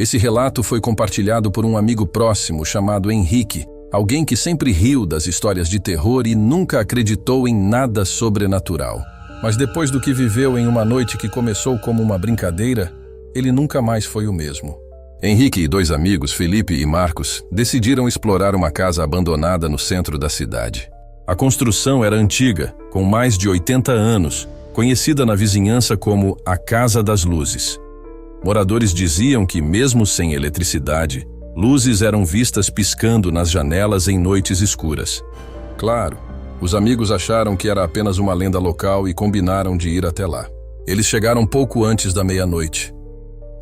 Esse relato foi compartilhado por um amigo próximo chamado Henrique, alguém que sempre riu das histórias de terror e nunca acreditou em nada sobrenatural. Mas depois do que viveu em uma noite que começou como uma brincadeira, ele nunca mais foi o mesmo. Henrique e dois amigos, Felipe e Marcos, decidiram explorar uma casa abandonada no centro da cidade. A construção era antiga, com mais de 80 anos, conhecida na vizinhança como a Casa das Luzes. Moradores diziam que, mesmo sem eletricidade, luzes eram vistas piscando nas janelas em noites escuras. Claro, os amigos acharam que era apenas uma lenda local e combinaram de ir até lá. Eles chegaram pouco antes da meia-noite.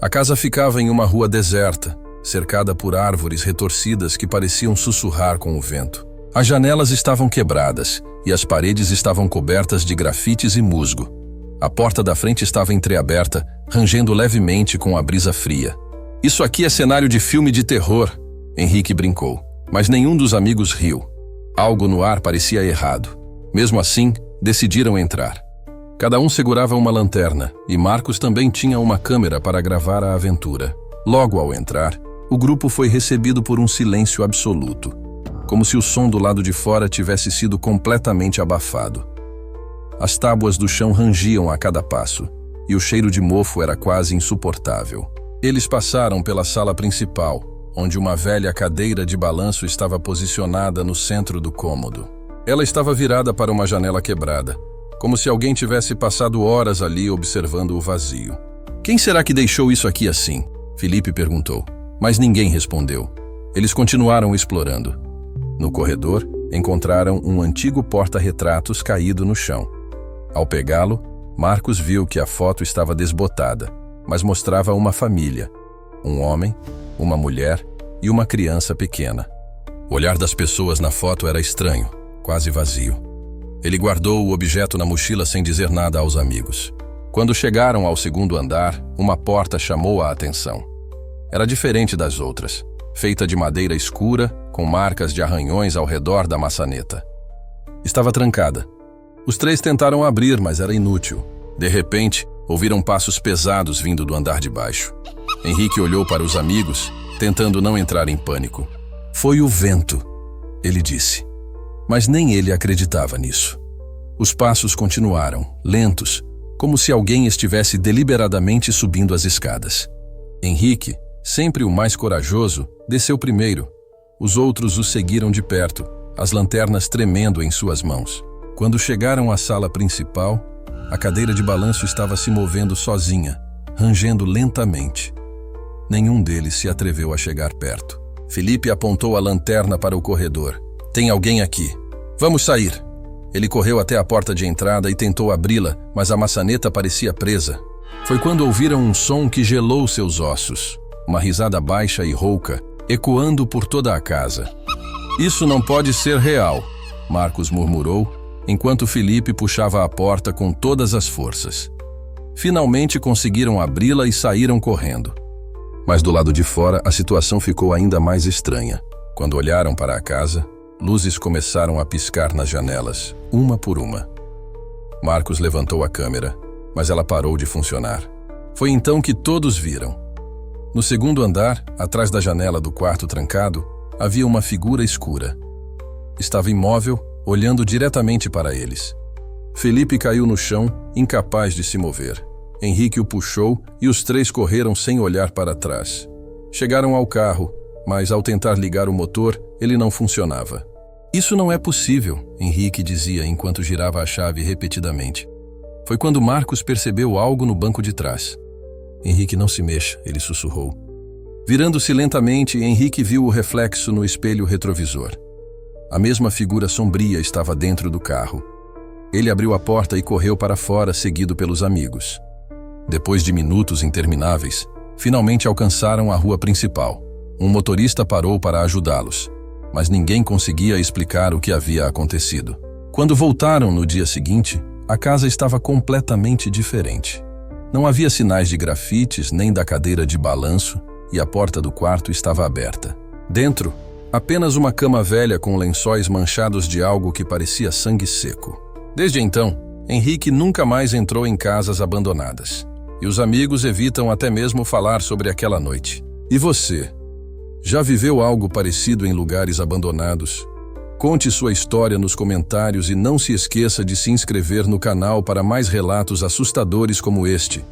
A casa ficava em uma rua deserta, cercada por árvores retorcidas que pareciam sussurrar com o vento. As janelas estavam quebradas e as paredes estavam cobertas de grafites e musgo. A porta da frente estava entreaberta, rangendo levemente com a brisa fria. "Isso aqui é cenário de filme de terror", Henrique brincou, mas nenhum dos amigos riu. Algo no ar parecia errado. Mesmo assim, decidiram entrar. Cada um segurava uma lanterna e Marcos também tinha uma câmera para gravar a aventura. Logo ao entrar, o grupo foi recebido por um silêncio absoluto, como se o som do lado de fora tivesse sido completamente abafado. As tábuas do chão rangiam a cada passo, e o cheiro de mofo era quase insuportável. Eles passaram pela sala principal, onde uma velha cadeira de balanço estava posicionada no centro do cômodo. Ela estava virada para uma janela quebrada, como se alguém tivesse passado horas ali observando o vazio. "Quem será que deixou isso aqui assim?" Felipe perguntou, mas ninguém respondeu. Eles continuaram explorando. No corredor, encontraram um antigo porta-retratos caído no chão. Ao pegá-lo, Marcos viu que a foto estava desbotada, mas mostrava uma família, um homem, uma mulher e uma criança pequena. O olhar das pessoas na foto era estranho, quase vazio. Ele guardou o objeto na mochila sem dizer nada aos amigos. Quando chegaram ao segundo andar, uma porta chamou a atenção. Era diferente das outras, feita de madeira escura, com marcas de arranhões ao redor da maçaneta. Estava trancada. Os três tentaram abrir, mas era inútil. De repente, ouviram passos pesados vindo do andar de baixo. Henrique olhou para os amigos, tentando não entrar em pânico. "Foi o vento", ele disse. Mas nem ele acreditava nisso. Os passos continuaram, lentos, como se alguém estivesse deliberadamente subindo as escadas. Henrique, sempre o mais corajoso, desceu primeiro. Os outros o seguiram de perto, as lanternas tremendo em suas mãos. Quando chegaram à sala principal, a cadeira de balanço estava se movendo sozinha, rangendo lentamente. Nenhum deles se atreveu a chegar perto. Felipe apontou a lanterna para o corredor. "Tem alguém aqui. Vamos sair." Ele correu até a porta de entrada e tentou abri-la, mas a maçaneta parecia presa. Foi quando ouviram um som que gelou seus ossos. Uma risada baixa e rouca, ecoando por toda a casa. "Isso não pode ser real", Marcos murmurou, enquanto Felipe puxava a porta com todas as forças. Finalmente conseguiram abri-la e saíram correndo. Mas do lado de fora, a situação ficou ainda mais estranha. Quando olharam para a casa, luzes começaram a piscar nas janelas, uma por uma. Marcos levantou a câmera, mas ela parou de funcionar. Foi então que todos viram. No segundo andar, atrás da janela do quarto trancado, havia uma figura escura. Estava imóvel, olhando diretamente para eles. Felipe caiu no chão, incapaz de se mover. Henrique o puxou e os três correram sem olhar para trás. Chegaram ao carro, mas ao tentar ligar o motor, ele não funcionava. "Isso não é possível", Henrique dizia enquanto girava a chave repetidamente. Foi quando Marcos percebeu algo no banco de trás. "Henrique, não se mexa", ele sussurrou. Virando-se lentamente, Henrique viu o reflexo no espelho retrovisor. A mesma figura sombria estava dentro do carro. Ele abriu a porta e correu para fora, seguido pelos amigos. Depois de minutos intermináveis, finalmente alcançaram a rua principal. Um motorista parou para ajudá-los, mas ninguém conseguia explicar o que havia acontecido. Quando voltaram no dia seguinte, a casa estava completamente diferente. Não havia sinais de grafites nem da cadeira de balanço e a porta do quarto estava aberta. Dentro, apenas uma cama velha com lençóis manchados de algo que parecia sangue seco. Desde então, Henrique nunca mais entrou em casas abandonadas. E os amigos evitam até mesmo falar sobre aquela noite. E você? Já viveu algo parecido em lugares abandonados? Conte sua história nos comentários e não se esqueça de se inscrever no canal para mais relatos assustadores como este.